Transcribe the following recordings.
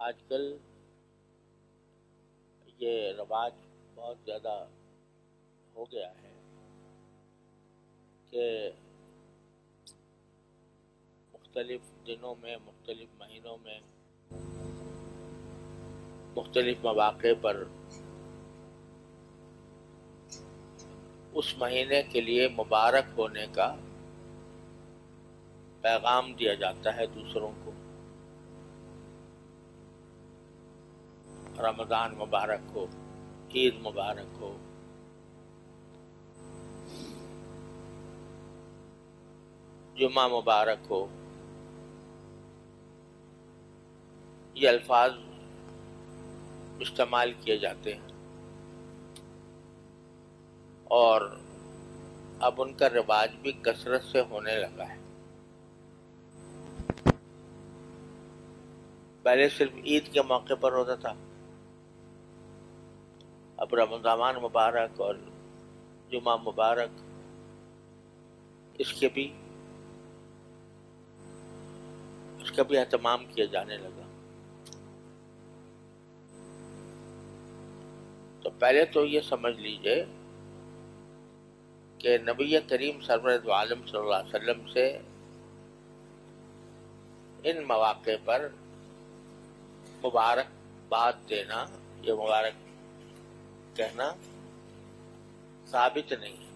آج کل یہ رواج بہت زیادہ ہو گیا ہے کہ مختلف دنوں میں، مختلف مہینوں میں، مختلف مواقع پر اس مہینے کے لیے مبارک ہونے کا پیغام دیا جاتا ہے دوسروں کو۔ رمضان مبارک ہو، عید مبارک ہو، جمعہ مبارک ہو، یہ الفاظ استعمال کیے جاتے ہیں، اور اب ان کا رواج بھی کثرت سے ہونے لگا ہے۔ پہلے صرف عید کے موقع پر ہوتا تھا، اب رمضان مبارک اور جمعہ مبارک اس کا بھی اہتمام کیا جانے لگا۔ تو پہلے تو یہ سمجھ لیجئے کہ نبی کریم سرورد عالم صلی اللہ علیہ وسلم سے ان مواقع پر مبارک بات دینا، یہ مبارک کہنا ثابت نہیں ہے۔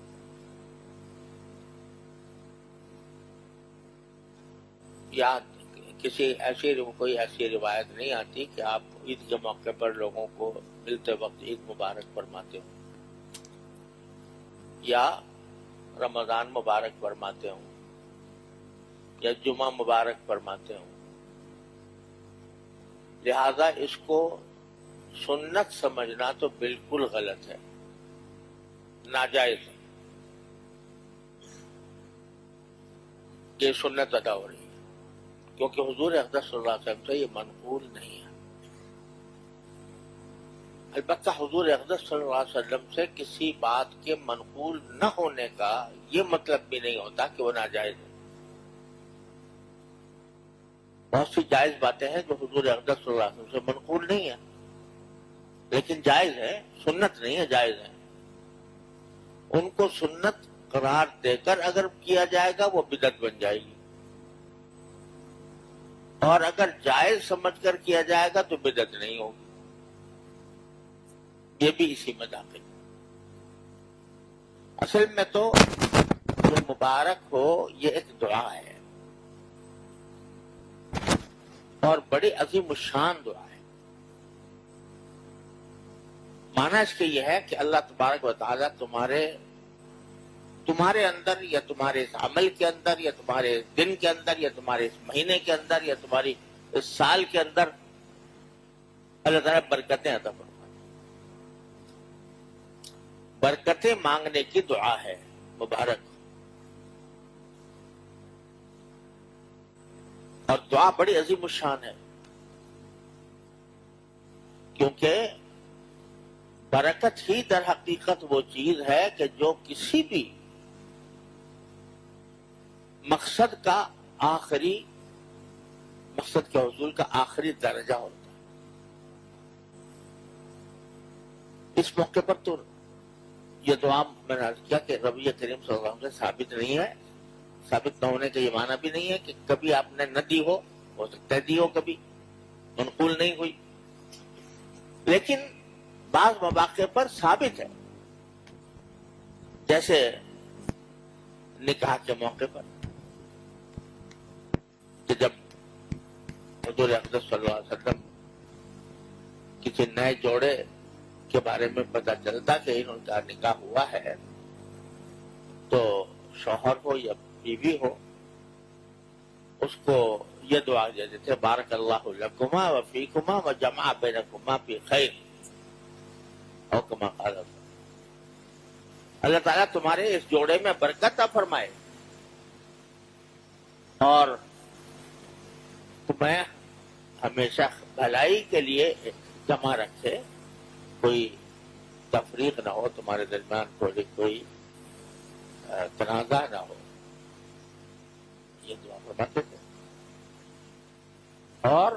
یا کوئی ایسی روایت نہیں آتی کہ آپ عید کے موقع پر لوگوں کو ملتے وقت عید مبارک فرماتے ہوں یا رمضان مبارک فرماتے ہوں یا جمعہ مبارک فرماتے ہوں۔ لہذا اس کو سنت سمجھنا تو بالکل غلط ہے، ناجائز ہے۔ یہ سنت ادا ہو رہی ہے کیونکہ حضور اقدس صلی اللہ علیہ وسلم سے یہ منقول نہیں ہے۔ البتہ حضور اقدس صلی اللہ علیہ وسلم سے کسی بات کے منقول نہ ہونے کا یہ مطلب بھی نہیں ہوتا کہ وہ ناجائز ہے۔ بہت سی جائز باتیں ہیں جو حضور اقدس صلی اللہ علیہ وسلم سے منقول نہیں ہیں، لیکن جائز ہے، سنت نہیں ہے، جائز ہے۔ ان کو سنت قرار دے کر اگر کیا جائے گا وہ بدعت بن جائے گی، اور اگر جائز سمجھ کر کیا جائے گا تو بدعت نہیں ہوگی۔ یہ بھی اسی میں داخل ہے۔ اصل میں تو جو مبارک ہو یہ ایک دعا ہے، اور بڑی عظیم الشان دعا ہے۔ معنی اس کے یہ ہے کہ اللہ تبارک و تعالی تمہارے اندر یا تمہارے اس عمل کے اندر یا تمہارے اس دن کے اندر یا تمہارے اس مہینے کے اندر یا تمہاری اس سال کے اندر اللہ تعالیٰ برکتیں عطا فرمائے۔ برکتیں مانگنے کی دعا ہے مبارک، اور دعا بڑی عظیم الشان ہے، کیونکہ برکت ہی در حقیقت وہ چیز ہے کہ جو کسی بھی مقصد کے حصول کا آخری درجہ ہوتا ہے۔ اس موقع پر تو یہ دعا میں نے عرض کیا کہ نبی کریم صلی اللہ علیہ وسلم سے ثابت نہیں ہے۔ ثابت نہ ہونے کا یہ معنی بھی نہیں ہے کہ کبھی آپ نے نہ دی ہو سکتا ہے دی ہو، کبھی منقول نہیں ہوئی، لیکن بعض مواقع پر ثابت ہے، جیسے نکاح کے موقع پر کہ جب حضور اقدس صلی اللہ علیہ وسلم کسی نئے جوڑے کے بارے میں پتہ چلتا کہ ان کا نکاح ہوا ہے، تو شوہر ہو یا بیوی ہو اس کو یہ دعا دیتے تھے، بارک اللہ لکما و فیکما و جمع بینکما فی خیر، اور کما قال اللہ تعالیٰ تمہارے اس جوڑے میں برکت عطا فرمائے اور تمہیں ہمیشہ بھلائی کے لیے جمع رکھے، کوئی تفریق نہ ہو تمہارے درمیان، کوئی تنازع نہ ہو۔ یہ دعا فرماتے تھے، اور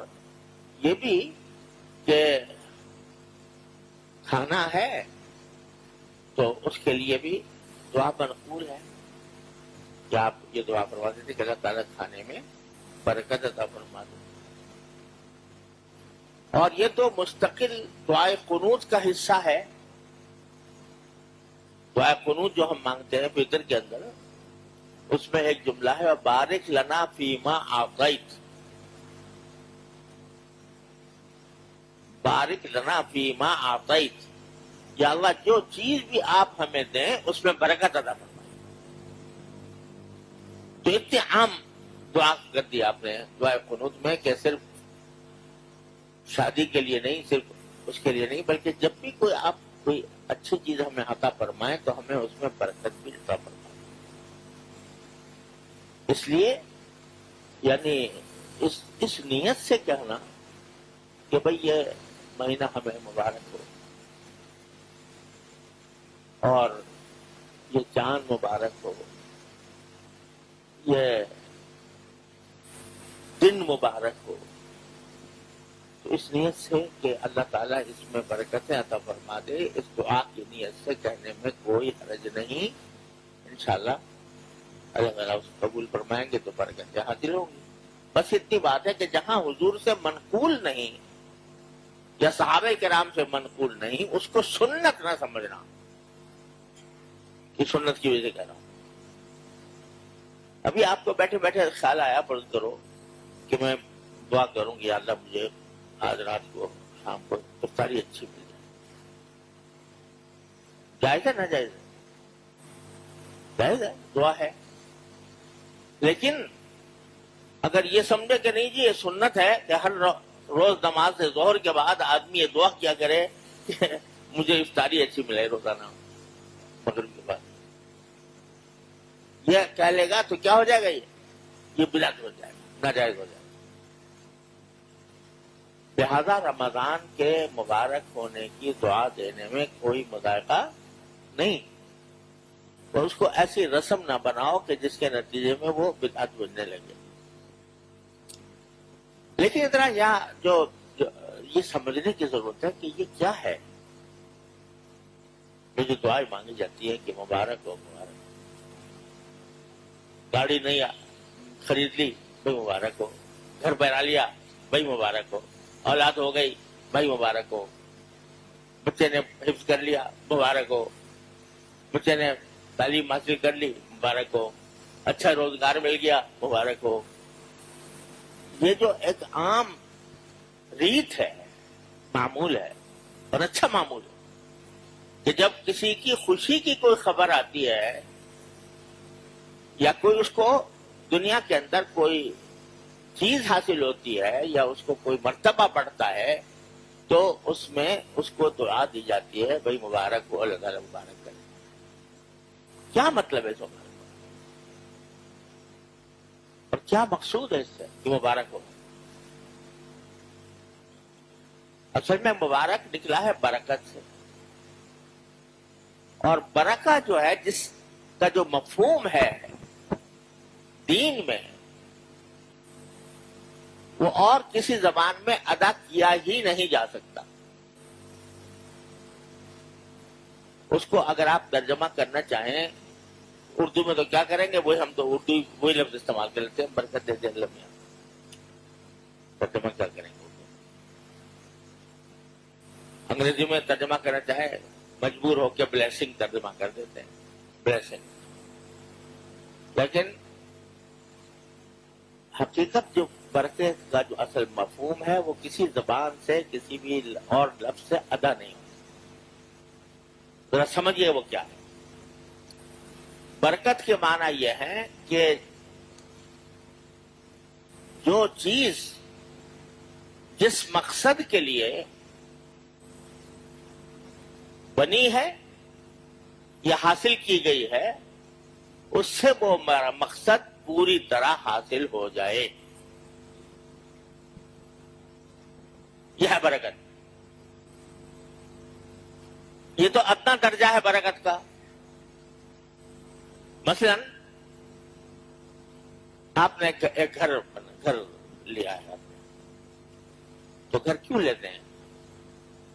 یہ بھی کہ کھانا ہے تو اس کے لیے بھی دعا منقول ہے کہ آپ یہ دعا فرماتے تھے کہ اللہ تعالیٰ کھانے میں برکت عطا فرما دے. اور یہ تو مستقل دعائے قنوت کا حصہ ہے. دعائے قنوت جو ہم مانگتے ہیں فطر کے اندر، اس میں ایک جملہ ہے بارک لنا فیما اعطیت، بارک لنا فیما اعطیت، یا اللہ جو چیز بھی آپ ہمیں دیں اس میں برکت عطا فرمائیں. تو اتنی عام دعا کر دی آپ نے دعائے قنوت میں کہ صرف شادی کے لیے نہیں، صرف اس کے لیے نہیں، بلکہ جب بھی کوئی اچھی چیز ہمیں عطا فرمائے تو ہمیں اس میں برکت بھی عطا فرمائے. اس لیے یعنی اس نیت سے کہنا کہ بھئی یہ مہینہ ہمیں مبارک ہو اور یہ چاند مبارک ہو، یہ دن مبارک ہو، تو اس نیت سے کہ اللہ تعالیٰ اس میں برکتیں عطا فرما دے، اس دعا کی نیت سے کہنے میں کوئی حرج نہیں. انشاءاللہ اللہ تعالیٰ اس کو قبول فرمائیں گے تو برکتیں حاصل ہوں گی. بس اتنی بات ہے کہ جہاں حضور سے منقول نہیں یا صحابہ کرام سے منقول نہیں، اس کو سنت نہ سمجھنا کہ سنت کی وجہ سے کہہ رہا ہوں. ابھی آپ کو بیٹھے بیٹھے خیال آیا فرض کرو کہ میں دعا کروں گی اللہ مجھے آج رات کو شام کو افطاری اچھی مل جائے. جائز ہے نہ جائز ہے؟ جائز ہے، دعا ہے. لیکن اگر یہ سمجھے کہ نہیں جی یہ سنت ہے کہ ہر روز نماز سے ظہر کے بعد آدمی یہ دعا کیا کرے کہ مجھے افطاری اچھی ملے روزانہ مغرب کے بعد، یہ کہہ لے گا تو کیا ہو جائے گا؟ یہ بدعت ہو جائے گا، ناجائز ہو جائے گا. لہذا رمضان کے مبارک ہونے کی دعا دینے میں کوئی مذائقہ نہیں، اور اس کو ایسی رسم نہ بناؤ کہ جس کے نتیجے میں وہ بدعت بننے لگے. لیکن ذرا یہ سمجھنے کی ضرورت ہے کہ یہ کیا ہے جو دعائیں مانگی جاتی ہے کہ مبارک ہو مبارک. گاڑی نہیں خرید لی بھائی مبارک ہو، گھر بنا لیا بھائی مبارک ہو، اولاد ہو گئی بھائی مبارک ہو، بچے نے حفظ کر لیا مبارک ہو، بچے نے تعلیم حاصل کر لی مبارک ہو، اچھا روزگار مل گیا مبارک ہو. یہ جو ایک عام ریت ہے، معمول ہے اور اچھا معمول ہے کہ جب کسی کی خوشی کی کوئی خبر آتی ہے یا کوئی اس کو دنیا کے اندر کوئی چیز حاصل ہوتی ہے یا اس کو کوئی مرتبہ بڑھتا ہے تو اس میں اس کو دعا دی جاتی ہے بھائی مبارک ہو، اللہ تعالیٰ مبارک کرے. کیا مطلب ہے اس مبارک اور کیا مقصود ہے اس سے کہ مبارک ہو؟ اصل میں مبارک نکلا ہے برکت سے، اور برکت جو ہے جس کا جو مفہوم ہے دین میں وہ اور کسی زبان میں ادا کیا ہی نہیں جا سکتا. اس کو اگر آپ ترجمہ کرنا چاہیں اردو میں تو کیا کریں گے؟ وہی لفظ استعمال کر لیتے ہیں، برکت دے دے اللہ میاں. ترجمہ کیا کریں گے؟ انگریزی میں ترجمہ کرنا چاہے مجبور ہو کے بلیسنگ ترجمہ کر دیتے ہیں، بلیسنگ. لیکن حقیقت جو برکت کا جو اصل مفہوم ہے وہ کسی زبان سے کسی بھی اور لفظ سے ادا نہیں ہوتا. ذرا سمجھیے وہ کیا ہے. برکت کے معنی یہ ہے کہ جو چیز جس مقصد کے لیے بنی ہے یا حاصل کی گئی ہے اس سے وہ مقصد پوری طرح حاصل ہو جائے، یہ ہے برکت. یہ تو ادنا درجہ ہے برکت کا. مثلا آپ نے ایک گھر لیا ہے، تو گھر کیوں لیتے ہیں؟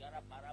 11-12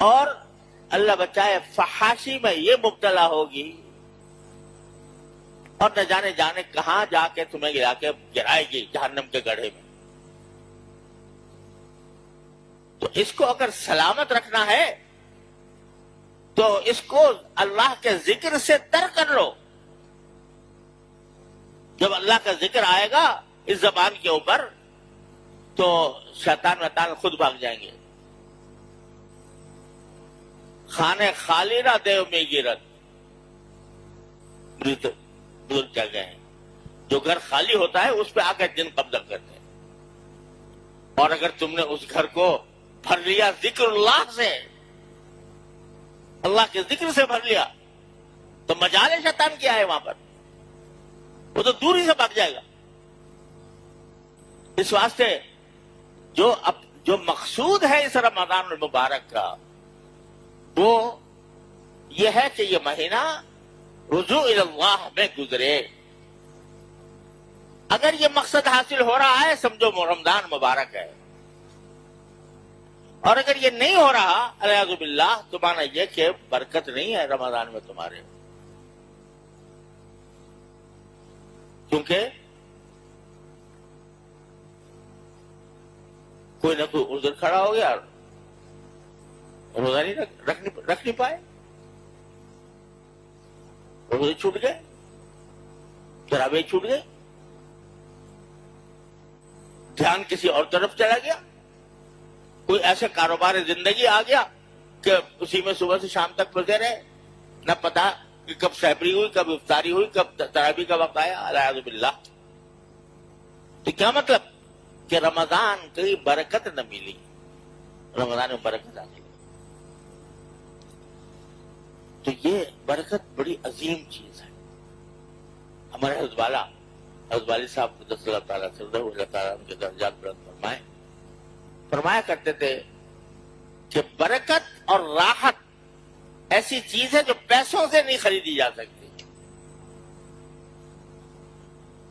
اور اللہ بچائے فحاشی میں یہ مبتلا ہوگی اور نہ جانے کہاں جا کے تمہیں گرا کے گرائے گی جہنم کے گڑھے میں. تو اس کو اگر سلامت رکھنا ہے تو اس کو اللہ کے ذکر سے تر کر لو. جب اللہ کا ذکر آئے گا اس زبان کے اوپر تو شیطان ویطان خود بھاگ جائیں گے. خانے خالی نہ دیو میں گرت بزرگ کیا گئے ہیں. جو گھر خالی ہوتا ہے اس پہ آ کے جن قبضہ کرتے ہیں. اور اگر تم نے اس گھر کو بھر لیا ذکر اللہ سے, اللہ کے ذکر سے بھر لیا, تو مجال شیطان کیا ہے وہاں پر, وہ تو دور ہی سے بھاگ جائے گا. اس واسطے جو مقصود ہے اس رمضان المبارک کا وہ یہ ہے کہ یہ مہینہ رجوع اللہ میں گزرے. اگر یہ مقصد حاصل ہو رہا ہے سمجھو رمضان مبارک ہے, اور اگر یہ نہیں ہو رہا الیاذ باللہ تو مانا یہ کہ برکت نہیں ہے رمضان میں تمہارے. کیونکہ کوئی نہ کوئی عذر کھڑا ہو گیا, روزہ نہیں رکھ نہیں پائے, روزے چھوٹ گئے, تراویح چھوٹ گئے, دھیان کسی اور طرف چلا گیا, کوئی ایسے کاروبار زندگی آ گیا کہ اسی میں صبح سے شام تک پھنسے رہے, نہ پتا کہ کب سحری ہوئی, کب افطاری ہوئی, کب تراویح کا وقت آیا. الیاذ باللہ. تو کیا مطلب کہ رمضان کی برکت نہ ملی, رمضان میں برکت آ گئی. تو یہ برکت بڑی عظیم چیز ہے. ہمارے حضرت والی صاحب قدس اللہ تعالیٰ سے اللہ تعالیٰ ان کے درجات بلند فرمایا کرتے تھے کہ برکت اور راحت ایسی چیز ہے جو پیسوں سے نہیں خریدی جا سکتی,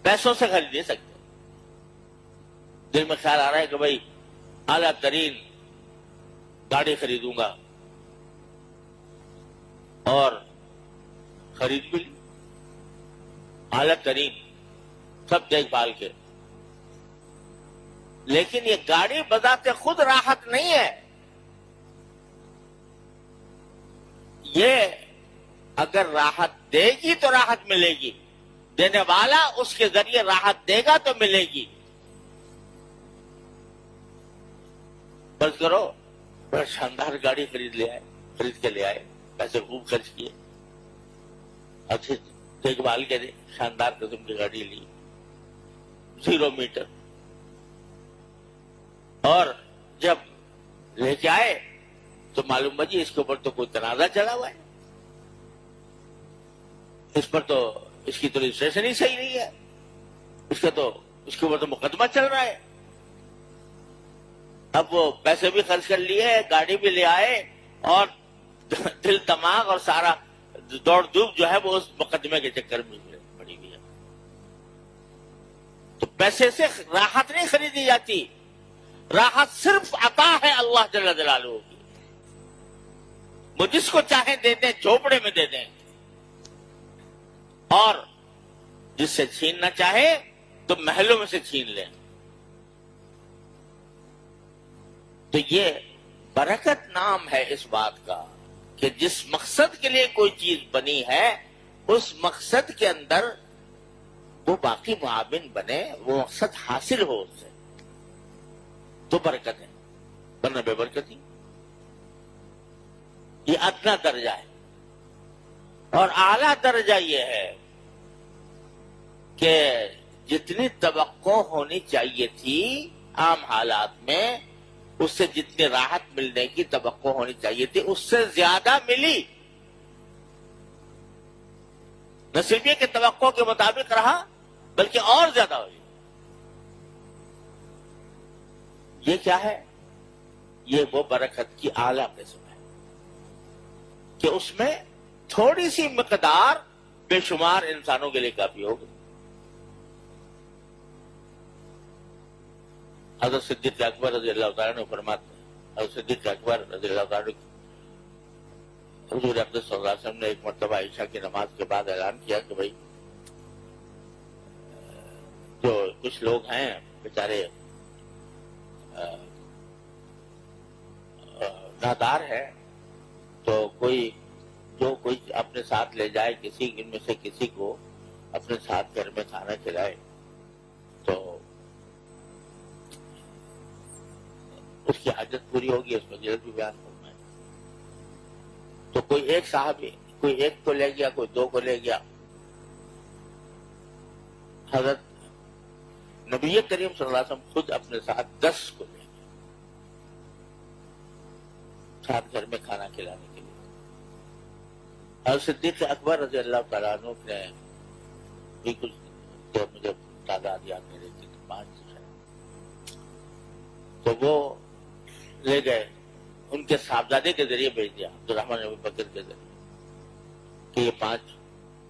پیسوں سے خرید نہیں سکتے. دل میں خیال آ رہا ہے کہ بھائی اعلیٰ ترین گاڑی خریدوں گا, اور خرید بھی لی اعلیٰ ترین سب دیکھ بھال کے, لیکن یہ گاڑی بذات خود راحت نہیں ہے. یہ اگر راحت دے گی تو راحت ملے گی, دینے والا اس کے ذریعے راحت دے گا تو ملے گی. فرض کرو بڑا شاندار گاڑی خرید کے لے آئے, پیسے خوب خرچ کیے, اچھے دیکھ بھال کے دے, شاندار قسم کی گاڑی لی, 0 میٹر, اور جب لے کے آئے تو معلوم بجی اس کے اوپر تو کوئی تنازع چلا ہوا ہے, اس پر تو اس کی تو رجسٹریشن ہی صحیح نہیں ہے, اس کے اوپر تو مقدمہ چل رہا ہے. اب وہ پیسے بھی خرچ کر لیے, گاڑی بھی لے آئے, اور دل دماغ اور سارا دوڑ دھوپ جو ہے وہ اس مقدمے کے چکر میں پڑی ہوئی ہے. تو پیسے سے راحت نہیں خریدی جاتی, راحت صرف عطا ہے اللہ جل جلالہ کی. وہ جس کو چاہے دے دیں, جھوپڑے میں دے دیں, اور جس سے چھیننا چاہے تو محلوں میں سے چھین لیں. تو یہ برکت نام ہے اس بات کا کہ جس مقصد کے لیے کوئی چیز بنی ہے اس مقصد کے اندر وہ باقی معاون بنے, وہ مقصد حاصل ہو اس سے, تو برکت ہے, ورنہ بے برکتی. یہ ادنا درجہ ہے. اور اعلیٰ درجہ یہ ہے کہ جتنی توقع ہونی چاہیے تھی عام حالات میں, اس سے جتنی راحت ملنے کی توقع ہونی چاہیے تھی اس سے زیادہ ملی. نہ صرف یہ کہ توقع کے مطابق رہا بلکہ اور زیادہ ہوئی. یہ کیا ہے؟ یہ وہ برکت کی اعلیٰ قسم ہے کہ اس میں تھوڑی سی مقدار بے شمار انسانوں کے لیے کافی ہوگی. حضرت صدیق اکبر رضی اللہ تعالیٰ نے فرماتے ہیں, حضرت صدیق اکبر رضی اللہ تعالیٰ حضور اقدس صلی اللہ علیہ وسلم نے ایک مرتبہ عشاء کی نماز کے بعد اعلان کیا کہ بھائی جو کچھ لوگ ہیں بیچارے نادار ہیں، تو کوئی اپنے ساتھ لے جائے، ان میں سے کسی کو اپنے ساتھ گھر میں کھانا کھلائے تو اس کی حاجت پوری ہوگی، اس میں بھی بیان کرنا ہے۔ تو کوئی ایک صحابی، کوئی ایک کو لے گیا، کوئی دو کو لے گیا۔ حضرت نبی کریم صلی اللہ علیہ وسلم خود اپنے ساتھ 10 کو لے گئے ساتھ گھر میں کھانا کھلانے کے لیے۔ اور صدیق اکبر رضی اللہ تعالیٰ عنہ نے بھی کچھ، جو مجھے تعداد یاد نہیں رہتی، 5 ہے، تو وہ لے گئے، ان کے صاحبزادے کے ذریعے بھیج دیا، عبدالرحمن ابو بکر کے ذریعے، کہ یہ 5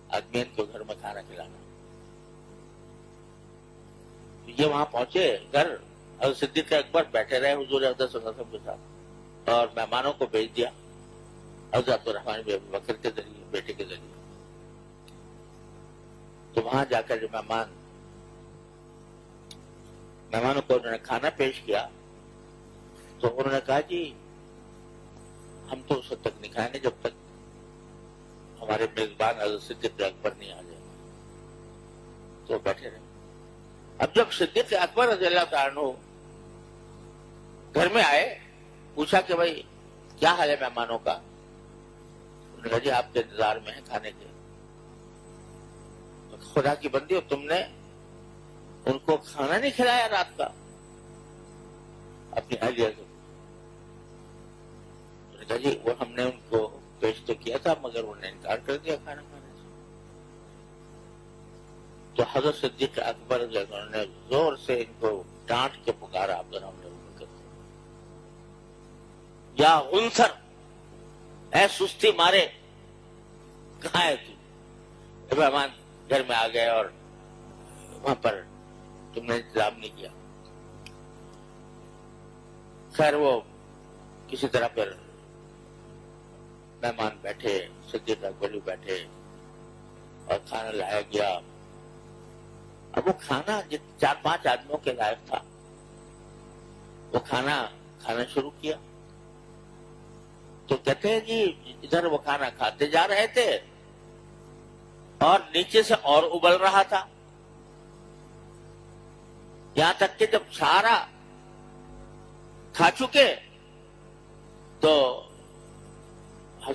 آدمی کو گھر میں کھانا کھلانا۔ یہ وہاں پہنچے گھر، اور صدیق اکبر بیٹھے رہے حضور اقدس صلی اللہ علیہ وسلم کے ساتھ، اور مہمانوں کو بھیج دیا حضرت عبدالرحمن ابو بکر کے ذریعے، بیٹے کے ذریعے۔ تو وہاں جا کر جو مہمانوں کو انہوں نے کھانا پیش کیا، تو انہوں نے کہا جی ہم تو اس وقت تک نہیں کھائیں گے جب تک ہمارے میزبان حضرت صدیق اکبر نہیں آ جائے۔ تو بیٹھے رہے۔ اب جب صدیق اکبر رضی اللہ تعالیٰ عنہ گھر میں آئے، پوچھا کہ بھائی کیا حال ہے مہمانوں کا؟ انہوں نے کہا جی آپ کے انتظار میں ہیں کھانے کے۔ خدا کی بندی ہو، تم نے ان کو کھانا نہیں کھلایا رات کا اپنی اہلیہ سے؟ انہوں نے کہا جی وہ ہم نے ان کو پیش تو کیا تھا مگر انہوں نے انکار کر دیا کھانا کھانے سے۔ تو حضرت صدیق اکبر نے زور سے ان کو ڈانٹ کے پکارا، عبدالرحمن ابو بکر، یا غنثر، اے سستی مارے، کہاں ہے تو؟ مہمان گھر میں آ گئے اور وہاں پر تم نے انتظام نہیں کیا۔ خیر وہ کسی طرح پر مہمان بیٹھے، صدیق اکبر بھی بیٹھے اور کھانا لایا گیا۔ اب وہ کھانا 4-5 آدمیوں کے لائق تھا، وہ کھانا شروع کیا۔ تو کہتے ہیں جی ادھر وہ کھانا کھاتے جا رہے تھے اور نیچے سے اور ابل رہا تھا، یہاں تک کہ جب سارا کھا چکے تو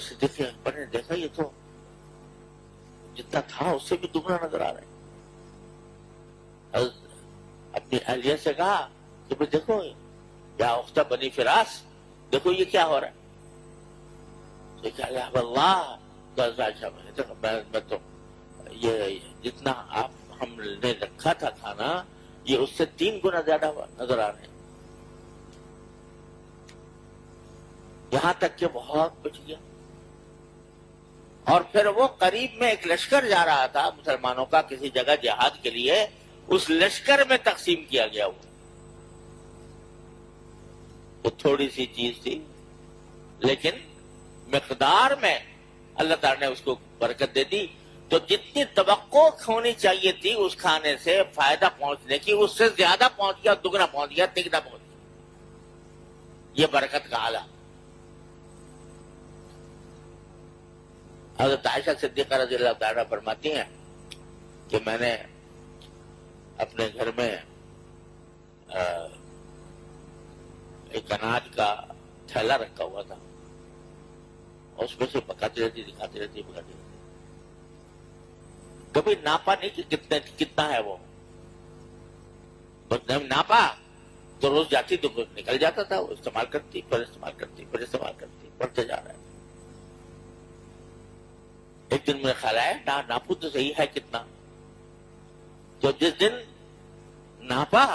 صدیق اکبر نے دیکھا یہ تو جتنا تھا اس سے بھی دگنا نظر آ رہا ہے۔ اپنی اہلیہ سے کہا کہ بھائی دیکھو یا اختہ بنی فراس، دیکھو یہ کیا ہو رہا ہے۔ تو کہا اللہ میں تو یہ جتنا ہم نے رکھا تھا کھانا، یہ اس سے 3 گنا زیادہ نظر آ رہے ہیں، یہاں تک کہ بہت بچ گیا۔ اور پھر وہ قریب میں ایک لشکر جا رہا تھا مسلمانوں کا کسی جگہ جہاد کے لیے، اس لشکر میں تقسیم کیا گیا۔ وہ تھوڑی سی چیز تھی لیکن مقدار میں اللہ تعالیٰ نے اس کو برکت دے دی، تو جتنی توقع ہونی چاہیے تھی اس کھانے سے فائدہ پہنچنے کی، اس سے زیادہ پہنچ گیا، دگنا پہنچ گیا، تگنا پہنچ گیا۔ یہ برکت کا آلہ۔ حضرت عائشہ صدیقہ رضی اللہ تعالیٰ فرماتی ہیں کہ میں نے اپنے گھر میں ایک اناج کا تھیلا رکھا ہوا تھا، اس میں سے پکاتی رہتی، دکھاتی رہتی، پکاتی رہتی، کبھی ناپا نہیں کہ کتنا ہے وہ، بس ناپا تو روز جاتی تو نکل جاتا تھا، وہ استعمال کرتی، پھر استعمال کرتی، پھر استعمال کرتی، بڑھتے جا رہا ہے۔ ایک دن میں خیال آیا ناپو تو صحیح ہے کتنا، تو جس دن ناپا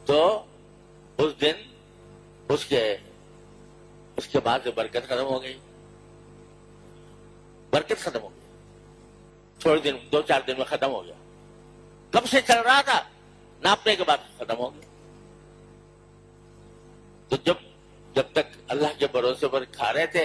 تو اس دن اس کے بعد سے برکت ختم ہو گئی، برکت ختم ہو گئی، تھوڑے دن 2-4 دن میں ختم ہو گیا۔ کب سے چل رہا تھا؟ ناپنے کے بعد ختم ہو گیا۔ تو جب تک اللہ کے بھروسے پر کھا رہے تھے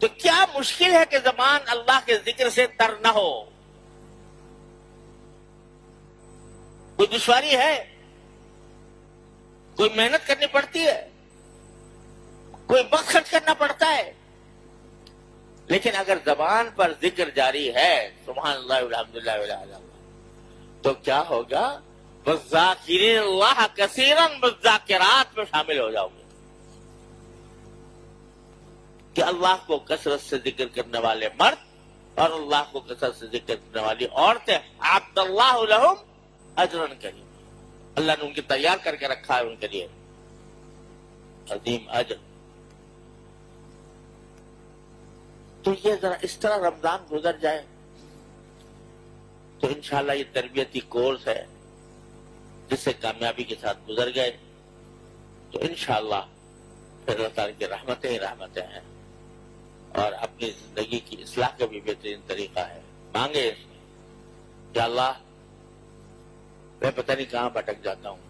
تو کیا مشکل ہے کہ زبان اللہ کے ذکر سے تر نہ ہو؟ کوئی دشواری ہے؟ کوئی محنت کرنی پڑتی ہے؟ کوئی وقت خرچ کرنا پڑتا ہے؟ لیکن اگر زبان پر ذکر جاری ہے سبحان اللہ والحمدللہ ولا الہ الا اللہ، تو کیا ہوگا؟ والذاکرین اللہ کثیرا والذاکرات میں شامل ہو جاؤ گے کہ اللہ کو کثرت سے ذکر کرنے والے مرد اور اللہ کو کثرت سے ذکر کرنے والی عورتیں اعد اللہ لہم اجرا کریم، اللہ نے ان کی تیار کر کے رکھا ہے ان کے لیے عظیم اجر۔ تو یہ ذرا اس طرح رمضان گزر جائے تو انشاءاللہ یہ تربیتی کورس ہے جس سے کامیابی کے ساتھ گزر گئے تو انشاءاللہ پھر اللہ تعالیٰ کی رحمتیں ہی رحمتیں ہیں، اور اپنی زندگی کی اصلاح کا بھی بہترین طریقہ ہے۔ مانگے اس میں کہ اللہ میں پتہ نہیں کہاں بھٹک جاتا ہوں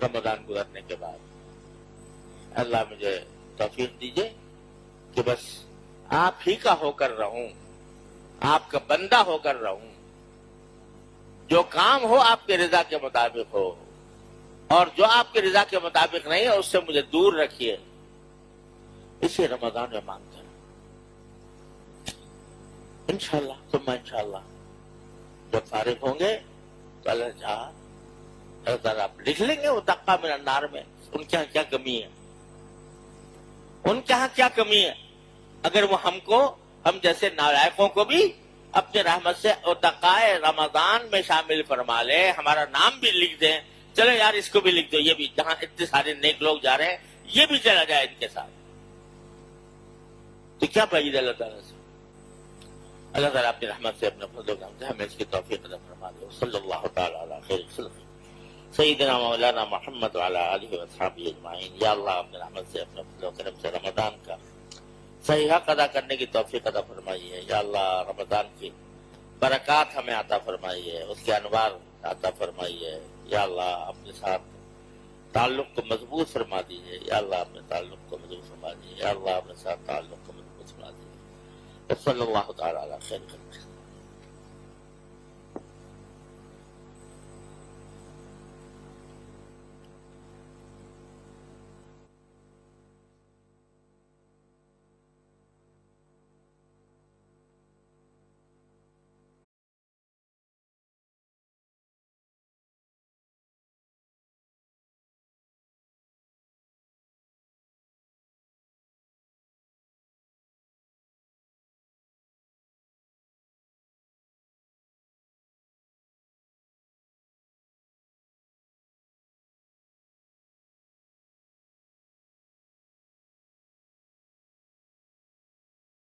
رمضان گزرنے کے بعد، اللہ مجھے توفیق دیجئے کہ بس آپ ہی کا ہو کر رہوں، آپ کا بندہ ہو کر رہوں، جو کام ہو آپ کے رضا کے مطابق ہو، اور جو آپ کے رضا کے مطابق نہیں ہے اس سے مجھے دور رکھیے، اسی رمضان میں مانگتا ہوں انشاءاللہ ثم انشاءاللہ۔ جب فارغ ہوں گے تو اللہ تعالیٰ آپ لکھ لیں گے وہ دقہ من النار میں ان کے ہاں کیا کمی ہے، ان کے ہاں کیا کمی ہے، اگر وہ ہم جیسے نالائقوں کو بھی اپنے رحمت سے اتقائے رمضان میں شامل فرما لے، ہمارا نام بھی لکھ دیں، چلو یار اس کو بھی لکھ دو، یہ بھی جہاں اتنے سارے نیک لوگ جا رہے ہیں یہ بھی چلا جائے ان کے ساتھ، تو کیا بعید اللہ تعالیٰ سے؟ اللہ تعالیٰ اپنی رحمت سے اپنے فضل و کرم سے ہمیں اس کی توفیق عطا فرما دے۔ صلی اللہ تعالیٰ علی خیر خلق سیدنا مولانا محمد وعلی آلہ واصحابہ اجمعین۔ یا اللہ اپنے رحمت سے اپنے فضل و کرم سے رمضان کا صحیح حق ادا کرنے کی توفیق عطا فرمائیے۔ یا اللہ رمضان کی برکات ہمیں عطا فرمائیے، اس کے انوار عطا فرمائیے۔ یا اللہ اپنے ساتھ تعلق کو مضبوط فرما دیجیے، یا اللہ اپنے تعلق کو مضبوط فرما دیجیے، یا اللہ اپنے ساتھ تعلق کو مضبوط فرما دیجیے۔ صلی اللہ تعالیٰ علی خیر خلق۔